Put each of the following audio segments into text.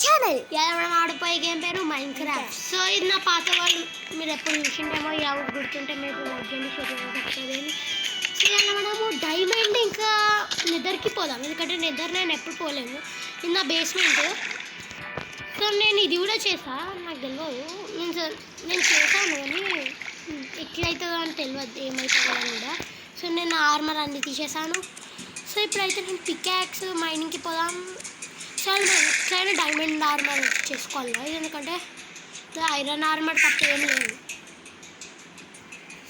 Channel. ఇలా మనం ఆడిపోయే game పేరు మైండ్ క్రాఫ్ట్. సో ఇది నా పాత వాళ్ళు మీరు ఎప్పుడు చూసిండేమో ఎవరు గుర్తుంటే మీరు లైక్ చేయండి. సో ఇలా మనము డైమండ్ ఇంకా నిద్రకి పోదాం, ఎందుకంటే నిద్ర నేను ఎప్పుడు పోలేను. ఇది నా బేస్మెంట్. సో నేను ఇది కూడా చేసా, నాకు తెలియదు, నేను చేశాను కానీ ఎట్లయితుందో అని తెలియదు ఏమవుతుందో అని కూడా. సో నేను ఆర్మర్ అన్ని తీసేసాను. సో ఇప్పుడైతే నేను పికాక్స్ మైనింగ్కి పోదాం. సో ఎట్లయినా డైమండ్ ఆర్మర్ చేసుకోవాలి కదా, ఎందుకంటే ఐరన్ ఆర్మర్ తప్ప ఏం లేదు.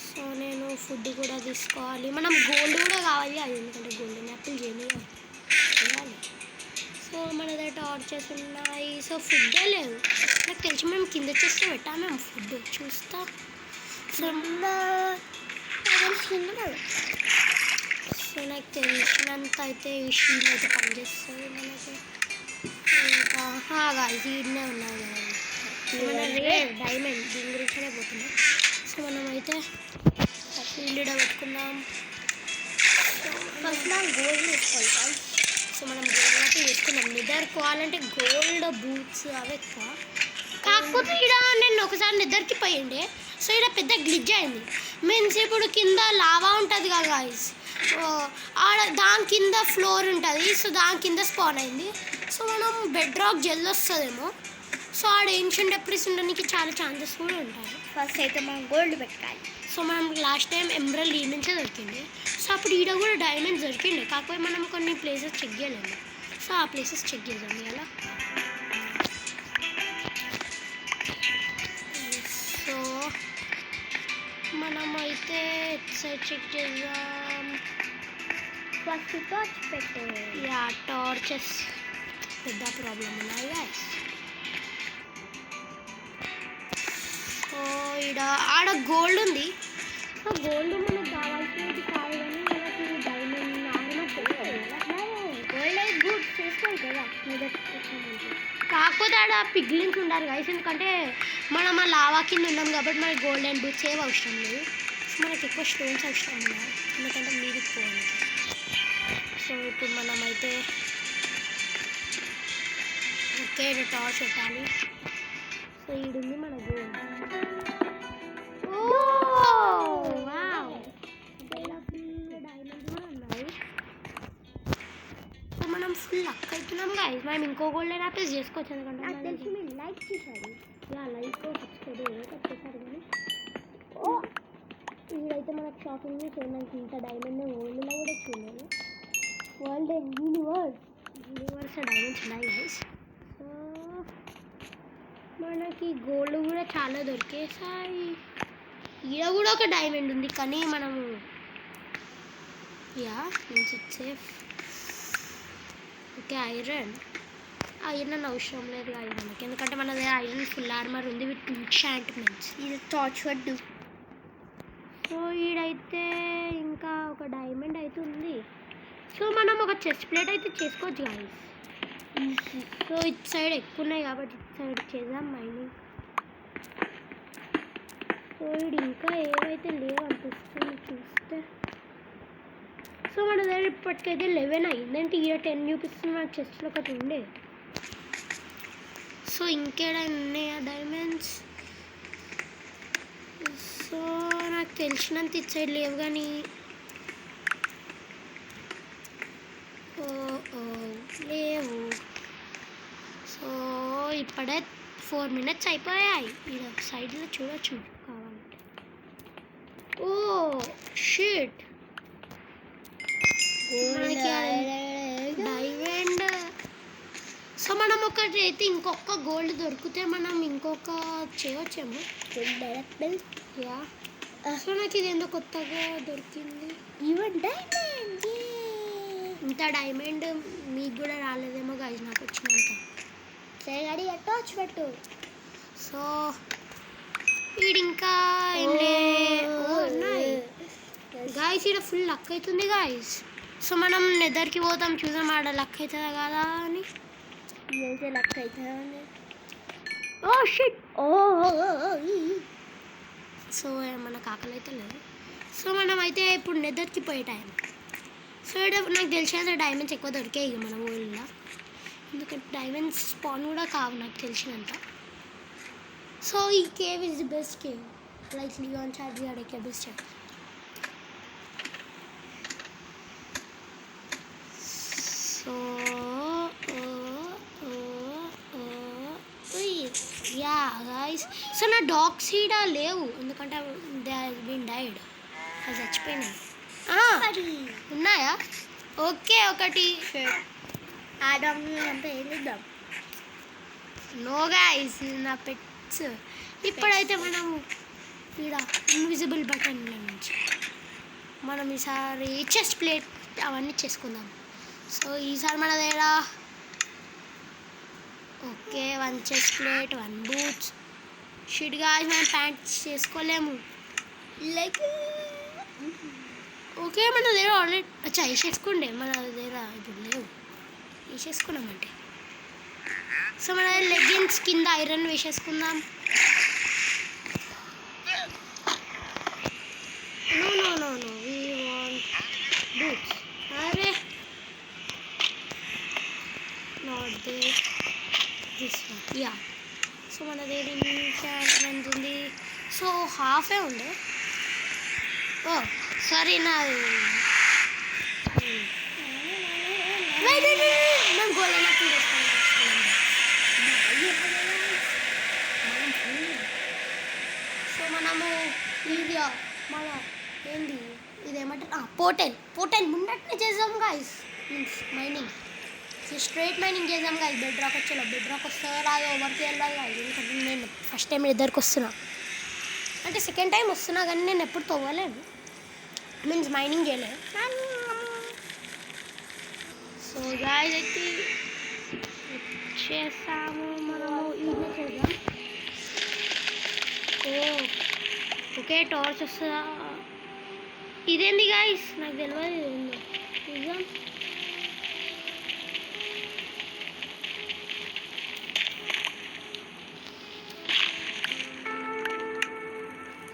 సో నేను ఫుడ్ కూడా తీసుకోవాలి, మనం గోల్డ్ కూడా కావాలి అది, ఎందుకంటే గోల్డెన్ యాపిల్ చేయాలి. సో మన దగ్గర టార్చెస్ ఉన్నాయి. సో ఫుడ్డే లేదు, నాకు తెలిసి మేము కింద చేస్తే పెట్టాము మేము ఫుడ్ చూస్తా. సో సో నాకు తెలిసినంత అయితే ఈ షీల్ అయితే పనిచేస్తుంది మనకి. ఇంకా ఈడనే ఉన్నాయి మన రేర్ డైమండ్, దీని గురించనే పోతున్నాం. సో మనం అయితే షీల్డ్ పెట్టుకుందాం. ఫస్ట్ మనం గోల్డ్ వేసుకోవాలి. సో మనం గోల్డ్ అయితే వేసుకున్నాం. నిద్రకోవాలంటే గోల్డ్ బూట్స్ అవి ఎక్కువ. కాకపోతే ఇక్కడ నేను ఒకసారి నిద్రకి పోయిండే, సో ఇక్కడ పెద్ద గ్లిచ్ అయింది. మీన్స్ ఇప్పుడు కింద లావా ఉంటుంది కదా గాయ్స్, ఆడ దాని కింద ఫ్లోర్ ఉంటుంది. సో దాని కింద స్పాన్ అయింది. సో మనం బెడ్ రాక్ జెల్ వస్తుందేమో. సో ఆడ ఏన్షియంట్ డెప్రిస్ ఉండడానికి చాలా ఛాన్సెస్ కూడా ఉంటాయి. ఫస్ట్ అయితే మనం గోల్డ్ పెట్టాలి. సో మనం లాస్ట్ టైం ఎమరల్డ్ ఈ నుంచే దొరికింది. సో అప్పుడు ఈడ కూడా డైమండ్స్ దొరికిండే, కాకపోతే మనం కొన్ని ప్లేసెస్ చెక్ చేయలేము. సో ఆ ప్లేసెస్ చెక్ చేద్దాం ఇలా. సో మనమైతే సైడ్ చెక్ చేద్దాం. ఫస్ట్ టార్చ్ పెట్టే. యా టార్చెస్ పెద్ద ప్రాబ్లం ఉన్నాయి గాయ్స్. సో ఈడ ఆడ గోల్డ్ ఉంది. సో గోల్డ్ మనకు కావాల్సినది కాదు కానీ మనకి డైమండ్ ఆర్మర్ తెలియదు కదా. గోల్డ్ అయితే గుడ్ చేసుకోవాలి కదా. కాకపోతే ఆడ పిగ్లిన్స్ ఉండాలి గాయ్స్, ఎందుకంటే మనం ఆ లావా కింద ఉన్నాం కాబట్టి మనకి గోల్డ్ అండ్ బూట్స్ ఏం అవసరం లేదు. సో మనకి ఎక్కువ స్టోన్స్ అవసరం ఉన్నాయి, ఎందుకంటే మీదికి పోవాలి. సో ఇప్పుడు మనమైతే ఓకే టార్చ్ పెట్టాలి. సో ఈడుంది మన గోల్డ్. డైమండ్స్ కూడా ఉన్నాయి. సో మనం ఫుల్ లక్ అవుతున్నాం గాయ్స్. మనం ఇంకో గోల్డెన్ యాపిల్స్ చేసుకోవచ్చు, ఎందుకంటే నాకు తెలిసి మీరు లైక్ చేశారు. యా లైక్ సబ్స్క్రైబ్ వచ్చేసారు కానీ ఇదైతే మనకు షాపింగ్ చేయడానికి ఇంత డైమండ్ వరల్డ్లో కూడా చూడలేదు. వరల్డ్ యూనివర్స్ డైమండ్స్ ఉన్నాయి గైస్. సో మనకి గోల్డ్ కూడా చాలా దొరికేసాయి. ఈడ కూడా ఒక డైమండ్ ఉంది కానీ మనము yeah means it's safe. Okay iron అవసరం లేదు కాదు మనకి, ఎందుకంటే మన దగ్గర ఐరన్ ఫుల్ ఆర్మర్ ఉంది విత్ ఎంచాంట్మెంట్స్. ఇది టార్చ్ వద్దు. సో ఈడైతే ఇంకా ఒక డైమండ్ అయితే ఉంది. సో మనం ఒక చెస్ట్ ప్లేట్ అయితే చేసుకోవచ్చు గాయ్స్. సో ఇటు సైడ్ ఎక్కువ ఉన్నాయి కాబట్టి ఇటు సైడ్ చేద్దాం మైనింగ్. సో ఇది ఇంకా ఏవైతే లేవు అనిపిస్తుంది చూస్తే. సో మన దగ్గర ఇప్పటికైతే 11 అయ్యిందంటే ఇక 10 చూపిస్తుంది మన చెస్ట్లో ఒకటి ఉండే. సో ఇంకేడా ఉన్నాయా డైమండ్స్? సో నాకు తెలిసినంత ఇటు సైడ్ లేవు కానీ లేవు. సో ఇప్పుడే 4 minutes అయిపోయాయి. ఇది ఒక సైడ్లో చూడొచ్చు కావాలంటే. Oh shit diamond. సో మనం ఒకటి అయితే ఇంకొక గోల్డ్ దొరికితే మనం ఇంకొక చేయవచ్చేమో. యా సో నాకు ఇది ఎందుకు కొత్తగా దొరికింది. ఇంత డైమండ్ మీకు కూడా రాలేదేమో గాయ్స్, నాకు వచ్చినంత. సరే టార్చ్ పెట్టు. సో వీడు ఇంకా ఏం ఉన్నాయి గాయ్స్. ఇక్కడ ఫుల్ లక్ అవుతుంది గాయ్స్. సో మనం నెదర్కి పోతాం, చూసాం ఆడ లక్ అవుతుందా కాదా అని. అయితే లక్ అవుతుందా? Oh shit. సో మనకు ఆకలి అయితే లేదు. సో మనం అయితే ఇప్పుడు నెదర్కి పోయే టైం. సో ఇక్కడ నాకు తెలిసినంత డైమండ్స్ ఎక్కువ దొరికాయి ఇక మన ఊళ్ళో. ఎందుకంటే డైమండ్స్ స్పాన్ కూడా కావు నాకు తెలిసినంత. సో ఈ cave is the best cave, like లియాన్ చార్జీ ఆడే cave best. So yeah guys, so నా డాగ్స్ ఈడ లేవు ఎందుకంటే దే హావ్ బీన్ డైడ్, అది చచ్చిపోయినాయి. ఉన్నాయా? ఓకే, ఒకటి. ఆ డాగ్ని అంతా వెళ్ళిద్దాం. నో గైస్, నా పెట్స్. ఇప్పుడైతే మనం ఈడ ఇన్విజిబుల్ బటన్ల నుంచి మనం ఈసారి చెస్ట్ ప్లేట్ అవన్నీ చేసుకుందాం. సో ఈసారి మన దగ్గర okay 1 chest plate, 1 boots. Shit guys, మనం ప్యాంట్స్ చేసుకోలేము. లైక్ ఓకే మన దగ్గర ఆల్రెడీ అచ్చా వేసేసుకుండే, మన దగ్గర ఇప్పుడు లేవు, వేసేసుకున్నామంటే. సో మన లెగ్గిన్స్ కింద ఐరన్ వేసేసుకుందాం. No we want boots. అరే not this one, yeah. So మన దగ్గర ఇన్ఫాంట్ ఉంది, సో హాఫే ఉంది. ఓ సారీ, నాది మేము గోల్డెన్ యాపిల్ సో మనము ఇది మన ఏంది ఇదేమంటారు పోర్టల్ ముందట్నే చేద్దాం guys. Means mining straight mining చేద్దాం గాయస్. బెడ్ రాక్ వచ్చేలా, బెడ్ రాక్ వస్తే రాదు, ఓవర్కి వెళ్ళాలి గాయస్. ఎందుకంటే నేను ఫస్ట్ టైం ఇద్దరికి వస్తున్నా, అంటే సెకండ్ టైం వస్తున్నా కానీ నేను ఎప్పుడు తవ్వలేదు, మీన్స్ మైనింగ్ చేయలేదు. సో గాయస్ అయితే చేస్తాము, మనము ఇది చేద్దాం. ఓకే టార్చ్ వస్తుందా? ఇదేంది గాయస్, నాకు తెలియదు ఇదేందో. చూద్దాం.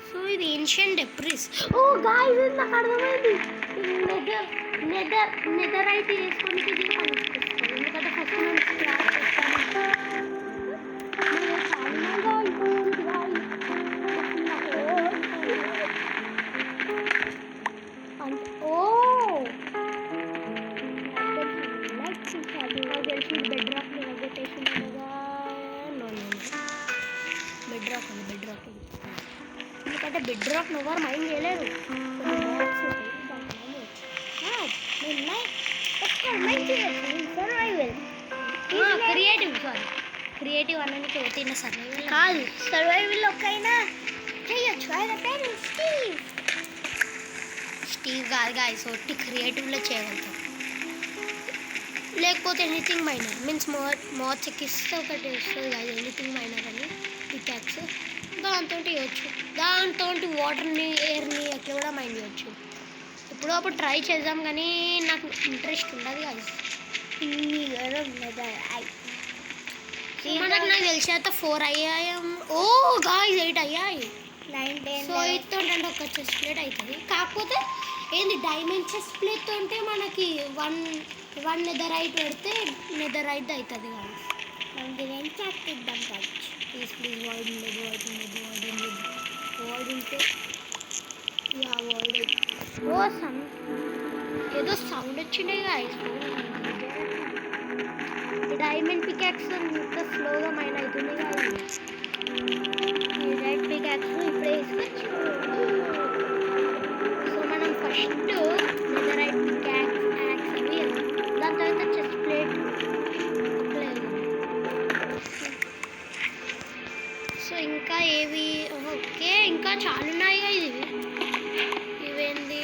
సో ఇది ఏన్షియంట్ డెబ్రిస్. ఓ గాయ్స్, ఇది నాకు అర్థమైంది. నెదర్ అయితే వేసుకొని ఇది పనిచేస్తుంది, ఎందుకంటే ఫస్ట్ మనం స్క్రాప్ చేస్తాము. బెడ్ రాక్ ఎందుకంటే బెడ్ రాక్ ఎవరు మైండ్ చేయలేరు. క్రియేటివ్ అన్నకి పెట్టిన సర్వైవల్ కాదు, సర్వైవల్ ఒక్కైనా చేయొచ్చు. ఆయన పేరు స్టీవ్ కాదు గాయస్, ఒట్టి క్రియేటివ్లో చేయగలుగుతాం. లేకపోతే ఎనీథింగ్ మైనర్ మీన్స్ మోత్ ఎక్కిస్తే ఒకటి వస్తుంది కాదు, ఎనీథింగ్ మైనర్ అని పికాక్స్. దాంతో ఇవ్వచ్చు, దాంతో వాటర్ని ఎయిర్ని అట్లా కూడా మైండ్ చేయొచ్చు. ఎప్పుడో అప్పుడు ట్రై చేద్దాం కానీ నాకు ఇంట్రెస్ట్ ఉండదు గాయస్. మనకు నాకు తెలిసేంత 4 అయ్యాయి. ఓ గాయస్ 8 అయ్యాయి. 9, 10. సో 8తో అంటే ఒక చెస్ట్ ప్లేట్ అవుతుంది. కాకపోతే ఏంది డైమండ్ చెస్ట్ ప్లేట్తో ఉంటే మనకి వన్ నెదరైట్ పెడితే నెదరైట్ అవుతుంది కాదు. మనం దీని చేద్దాం కాదు. ప్లీజ్ వాయిడ్ ఉంటే యా వాయిడ్. ఓ ఏదో సౌండ్ వచ్చినాయి గాయస్. డైమండ్ పికాక్స్ ఇంత స్లోగా మైండ్ అవుతుంది గాయస్. రెడ్ పికాక్స్ ఇప్పుడు వేసుకోవచ్చు. సో మనం ఫస్ట్ నెదరైట్ పికాక్స్ యాక్స్ అవి దాని తర్వాత చెస్ట్ ప్లేట్. సో ఇంకా ఏవి ఓకే ఇంకా చాలా ఉన్నాయి ఇది. ఇవేంది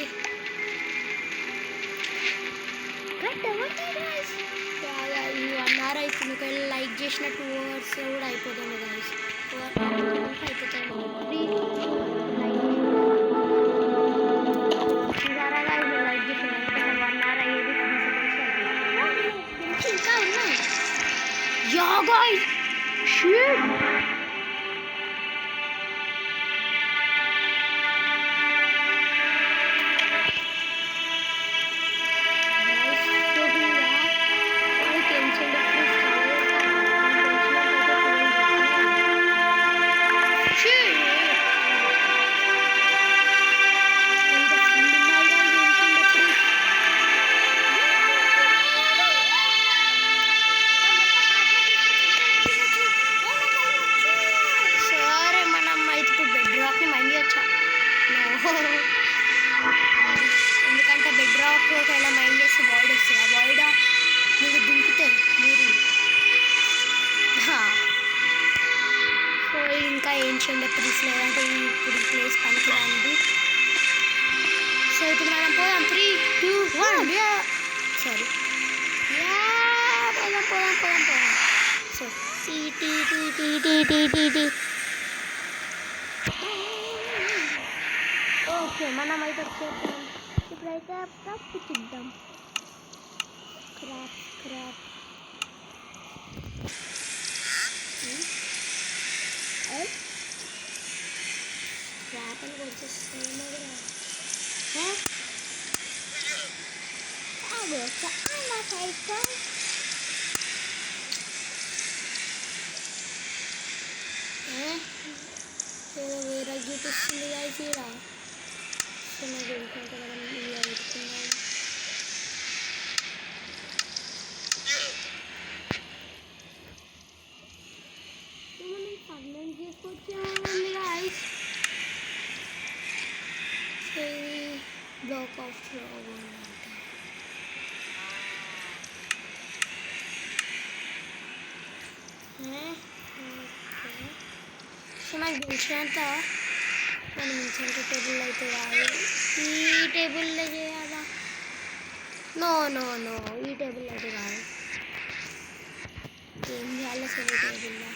ఈ 1 hour అవుతుంది. ఒకవేళ లైక్ చేసిన 2 hours కూడా అయిపోతాము గాయస్. అయిపోతాము లైక్ చేసిన 1 hour అయ్యేది 3 seconds ఇంకా ఉన్నాయి. Yeah guys shit. ఎందుకంటే బెడ్ రాక్ ఒకవేళ మైండ్ చేస్తే వాయిడ్ వస్తుంది. ఆ వాయిడ్ మీరు దుంకుతే మీరు సో ఇంకా ఏన్షియంట్ ఎపిల్స్ లేదంటే ఇప్పుడు ప్లేస్ పనికిరానిది. సో ఇప్పుడు మనం పోదాం 3, 2, 1 సారీ పోదాం. సో టీ టీ టీ టీ టీ టీ టీ టీ ఓకే మనం అయితే వచ్చేద్దాం. ఇప్పుడైతే తప్పు చూద్దాం. స్క్రాప్ స్క్రాప్ అని వచ్చేస్తాను చాలా సైకిల్ ఏదో వేరే చూపిస్తుంది కదా సో నాకు ఏంటంటే మనం ఇలా పెట్టుకున్నాం. మనం పర్మనెంట్ చేసుకొచ్చామండి గాయ్స్. బ్లాక్ ఆఫ్ సో నాకు తెలిసినంత మనం ఇంకొక టేబుల్ అయితే కాదు, ఈ టేబుల్లో చేయాలా? నో ఈ టేబుల్ అయితే కాదు. ఏం చేయాలి అసలు ఈ టేబుల్లో?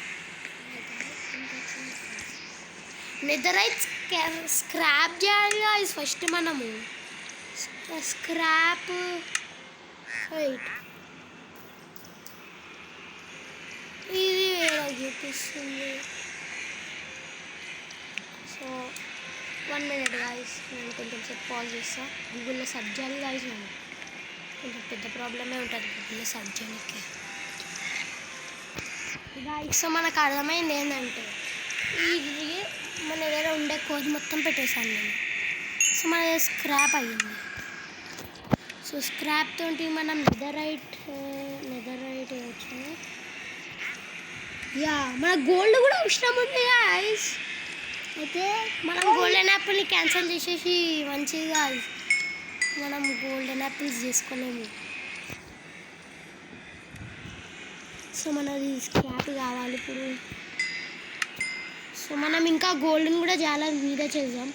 నెదరైట్ స్క్రాప్ చేయాలి గాయ్స్ ఫస్ట్ మనము. స్క్రాప్ వెయిట్ ఇది వేరే చూపిస్తుంది. సో 1 minute గాయ్స్, నేను కొంచెం సేపు పాజ్ చేస్తా. గూగుల్లో సెర్చ్ చేయాలి గాయ్స్. నేను కొంచెం పెద్ద ప్రాబ్లమే ఉంటుంది గూగుల్లో సెర్చ్ చేయడానికి గాయ్స్. సో మనకు అర్థమైంది ఏంటంటే ఇది మన దగ్గర ఉండే కోడ్ మొత్తం పెట్టేశాను నేను. సో మన దగ్గర స్క్రాప్ అయ్యింది. సో స్క్రాప్ తోటి మనం నెదరైట్ వచ్చింది. మన గోల్డ్ కూడా అవసరం ఉంది గాయ్స్. అయితే మనం గోల్డెన్ యాపిల్ని క్యాన్సిల్ చేసేసి మంచిగా మనం గోల్డెన్ యాపిల్స్ చేసుకోలేము. సో మనది స్క్రాప్ కావాలి ఇప్పుడు. సో మనం ఇంకా గోల్డ్ని కూడా చాలా మీద చేద్దాం.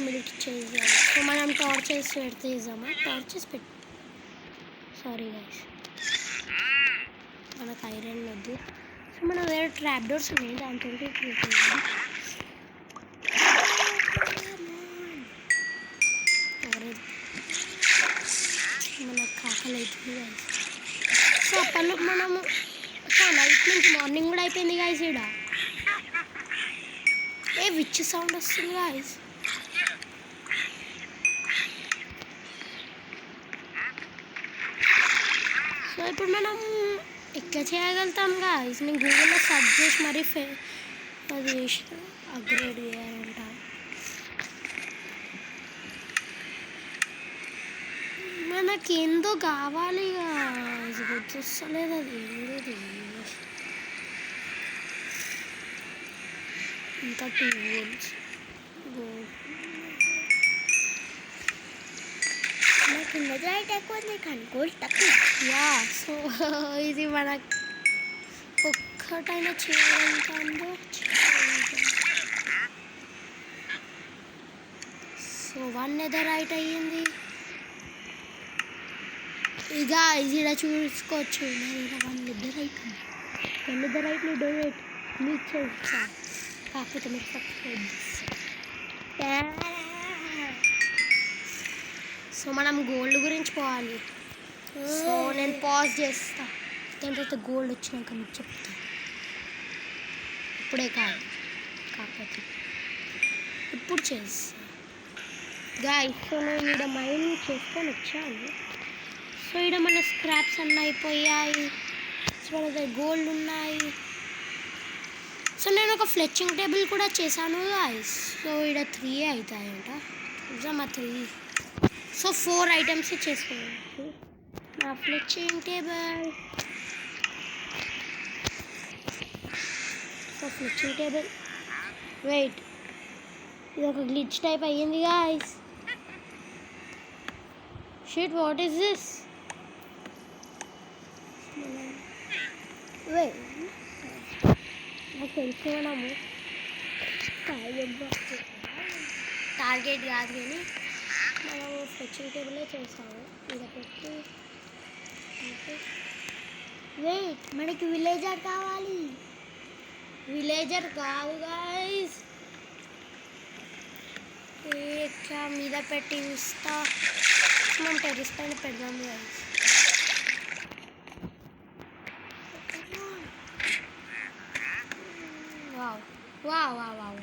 మిల్క్ చేద్దాం. సో మనం టార్చెస్ పెడితే చేద్దామా? టార్చెస్ సారీ గైస్, మనకు ఐరన్ వద్దు. సో మన వేరే ట్రాప్ డోర్స్ ఉన్నాయి, దాంతో మనకు కాకలు అవుతుంది గైస్. సో అప్పట్లో మనము నైట్ నుంచి మార్నింగ్ కూడా అయిపోయింది గాయస్. ఈడ విచ్ సౌండ్ వస్తుంది గాయస్. సో ఇప్పుడు మనం ఎట్లా చేయగలుగుతాం గాయస్? నేను గూగుల్లో సెర్చ్ చేసి మరీ అది అప్గ్రేడ్ చేయాలంట. మనకేందో కావాలి గాయస్, గుర్తొస్తలేదు అది ఏంది. ఇంకా 2 volts నాకు నెదరైట్ ఎక్కువ, కానీ గోల్డ్ తక్కువ. సో ఇది మనకు ఒక్కటైనా చేయగలుగుతుందో. సో 1 నెదరైట్ అయ్యింది. ఇక ఈడ చూసుకోవచ్చు. నేను 1 నెదరైట్ ఉంది. 1 నెదరైట్ని డొనేట్ మీకు చేస్తాను, కాకపోతే మీరు సబ్స్క్రైబ్ చేస్తారు. సో మనం గోల్డ్ గురించి పోవాలి. సో నేను పాజ్ చేస్తా, దాని తర్వాత గోల్డ్ వచ్చినాక మీకు చెప్తాను. ఇప్పుడే కాదు, కాకపోతే ఇప్పుడు చేస్తా గాయ్స్. సో నేను ఈడ మైండ్ చేసుకొని వచ్చాను. సో ఈడ మన స్క్రాప్స్ అన్నీ అయిపోయాయి. సో మన దగ్గర గోల్డ్ ఉన్నాయి. సో నేను ఒక ఫ్లెచింగ్ టేబుల్ కూడా చేశాను గాయ్స్. సో ఈడ 3 అవుతాయంట నిజమా 3. సో 4 ఐటమ్స్ చేసుకోవచ్చు నా ఫ్లెచింగ్ టేబుల్. సో ఫ్లెచింగ్ టేబుల్ వెయిట్ ఇది ఒక గ్లిచ్ టైప్ అయ్యింది guys. Shit, what is this? నాకు తెలిసి మనము టార్గెట్ కాదు కానీ మనము ఫెచింగ్ టేబులే చేస్తాము. ఇలా పెట్టి వెయిట్, మనకి విలేజర్ కావాలి. విలేజర్ కాదు గాయ్స్, ఇట్లా మీద పెట్టి ఇస్తా. మనం టెర్రస్ పైన పెడదాం guys. Wow wow wow wow.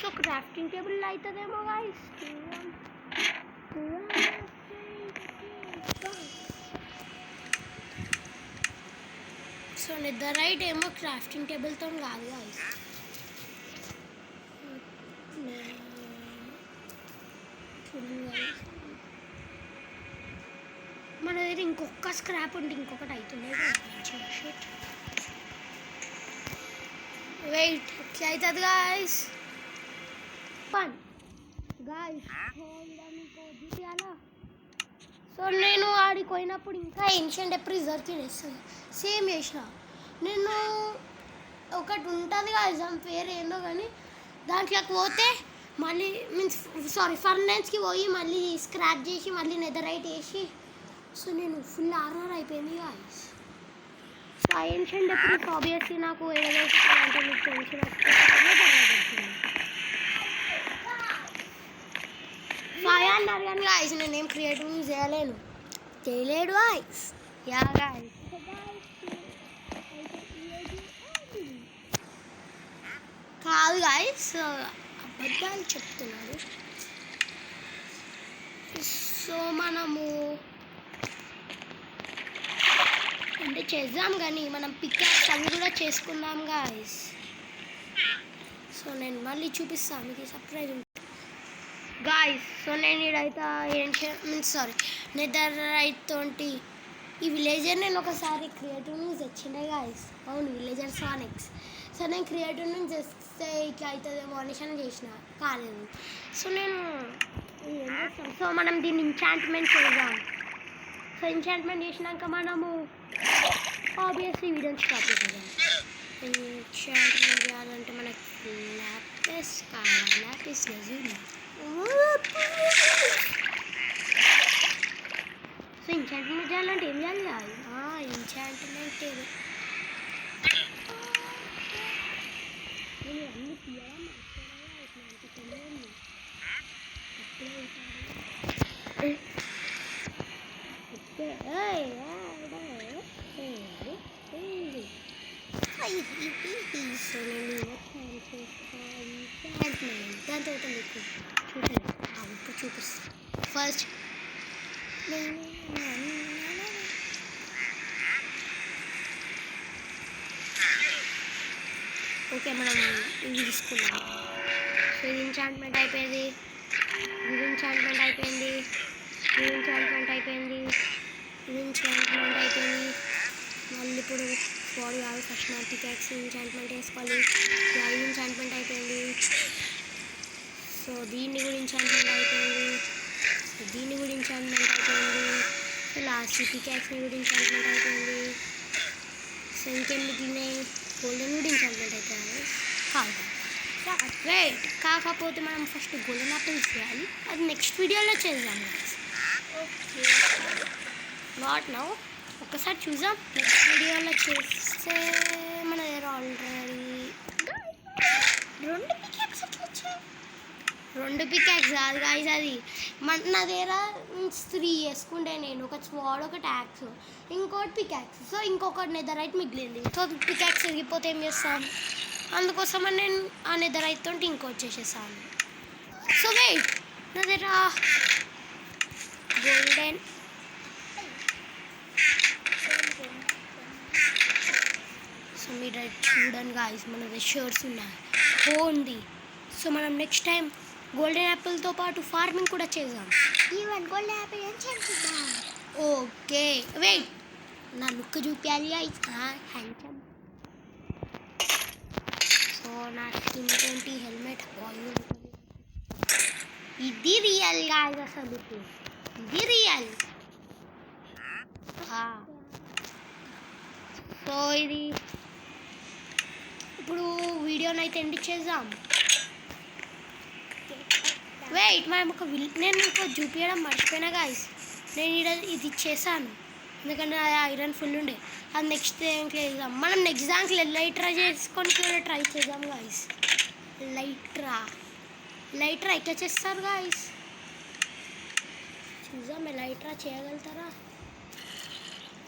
So crafting table అవుతుందేమో గాయ్స్. సో నిద్రైట్ ఏమో క్రాఫ్టింగ్ టేబుల్తో కాదు గాయ్స్. మన దగ్గర ఇంకొక స్క్రాప్ ఉంటే ఇంకొకటి అవుతుంది. వెయిట్, ఎట్లా అవుతుంది గాయ్స్? Fun guys. సో నేను ఆడికి పోయినప్పుడు ఇంకా ఏన్షియంట్ ప్రిజర్వ్ తినేస్తాను. సేమ్ చేసిన నేను. ఒకటి ఉంటుంది గాయ్స్, దాని పేరు ఏందో కానీ దాంట్లోకి పోతే మళ్ళీ ఫర్నెన్స్కి పోయి మళ్ళీ స్క్రాప్ చేసి మళ్ళీ నెదరైట్ వేసి, సో నేను ఫుల్ ఆర్మర్ అయిపోయింది గాయ్స్. సో ఆ ఏన్షియంట్ ప్రిజ్ ఆబ్వియస్లీ నాకు ఏదో అంటే మీకు తెలిసినట్టు అన్నారు కానీ గాయ్స్ నేనేం క్రియేటివ్ చేయలేడు గాయ్స్. యా గాయ్స్, కాదు గాయ్స్, అబద్ధాలు చెప్తున్నారు. సో మనము అంటే చేద్దాం కానీ మనం పికాక్స్ అవి కూడా చేసుకుందాం గాయ్స్. సో నేను మళ్ళీ చూపిస్తాను మీకు సర్ప్రైజ్ గాయ్స్. సో నేను ఇడైతే నెదరైట్ తోటి ఈ విలేజర్ నేను ఒకసారి క్రియేటివ్ నుంచి తెచ్చిండే గాయ్స్. అవును, విలేజర్ సానిక్స్. సో నేను క్రియేటివ్ నుంచి తెస్తే ఇట్లా అవుతుందేమో అని చేసిన, కాలేదు. సో నేను ఏం చేస్తాం, సో మనం దీన్ని ఎంచాంట్మెంట్ చేద్దాం. సో ఎంచాంట్మెంట్ చేసినాక మనము ఆబ్వియస్లీ వీడియోని స్టాప్ చేద్దాం. ఎంచాంట్మెంట్ చేయాలంటే మనకి ల్యాపిస్ కావాలి. ల్యాపిస్ లెజూరీ. సో ఎంచాంట్మెంట్ చేయాలంటే ఏం చేయాలి? ఎంచాంట్మెంట్ అన్ని తీయాలి. దాంతో మీకు చూపిస్తాను. ఫస్ట్ ఓకే, మనం ఇది తీసుకున్నాం. సో ఇది ఎంచాంట్మెంట్ అయిపోయింది, ఇది ఎంచాంట్మెంట్ అయిపోయింది, ఇది ఎంచాంట్మెంట్ అయిపోయింది, ఇది ఎంచాంట్మెంట్ అయిపోయింది. మళ్ళీ ఇప్పుడు బాడీ కాదు, ఫస్ట్ మన పికాక్స్ ఎంచాంట్మెంట్ వేసుకోవాలి. ఇది ఎంచాంట్మెంట్ అయిపోయింది. సో దీన్ని కూడా ఎంచాంట్మెంట్ అయిపోయింది, దీన్ని కూడా ఎంచాంట్మెంట్ అయిపోయింది. సో లాస్ట్ పికాక్స్ని కూడా ఎంచాంట్మెంట్ అయిపోయింది. సో ఇంకేం మిగిలినాయి? గోల్డెన్ కూడా ఎంచాంట్మెంట్ అయిపోయింది. రైట్, కాకపోతే మనం ఫస్ట్ గోల్డెన్ యాపిల్స్ చేయాలి. అది నెక్స్ట్ వీడియోలో చేద్దాం. Okay, not now. ఒకసారి చూద్దాం. నెక్స్ట్ వీడియోలో చేస్తే మన దగ్గర ఆల్రెడీ 2 పికాక్స్ వచ్చాయి. 2 పికాక్స్ కాదు గాయ్స్, అది నా దగ్గర 3 వేసుకుంటే నేను ఒక స్వాడ్, ఒక ట్యాక్స్, ఇంకోటి పికాక్స్. సో ఇంకొకటి నెదరైట్ మిగిలింది. సో పికాక్స్ విరిగిపోతే ఏం చేస్తాం? అందుకోసమని నేను ఆ నెదరైట్తో ఇంకోటి చేసేసాను. సో వెయిట్, నా దగ్గర గోల్డెన్ సో మీరు చూడండి గాయ్స్, మన దగ్గర షర్ట్స్ ఉన్నాయి, ఉంది. సో మనం నెక్స్ట్ టైం గోల్డెన్ యాపిల్తో పాటు ఫార్మింగ్ కూడా చేద్దాం. ఈవెన్ గోల్డెన్ యాపిల్ ఏం చేద్దాం. ఓకే, వెయిట్, నా లుక్ చూపించాలి గైస్ హ్యాండ్సమ్. సో నా స్కిన్ తోటి హెల్మెట్ బాగుంది. ఇది రియల్ గాయ్స్, అసలు ఇది రియల్. సో ఇది ఇప్పుడు వీడియోని అయితే ఎండ్ చేద్దాం. వెయిట్, మనం నేను ఇంకో చూపించడం మర్చిపోయినా గాయస్. నేను ఇది చేశాను ఎందుకంటే అది ఐరన్ ఫుల్ ఉండే. అది నెక్స్ట్ దాంట్లో వేద్దాం. మనం నెక్స్ట్ దాంట్లో లైట్రా చేసుకొని కూడా ట్రై చేద్దాం గాయస్. లైట్రా ఎట్లా చేస్తారు గాయస్ చూద్దాం. లైట్రా చేయగలుగుతారా?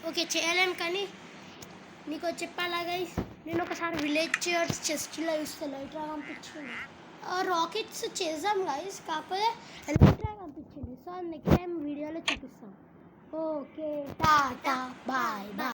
ఓకే చేయలేం, కానీ నీకు చెప్పాలా గైస్, నేను ఒకసారి విలేజ్ చెస్ట్లో చూస్తే లైట్రా పంపించింది. రాకెట్స్ చేద్దాం గైస్, కాకపోతే లైట్రా పంపించింది. సో నెక్స్ట్ టైం వీడియోలో చూపిస్తాం. Okay tata bye bye.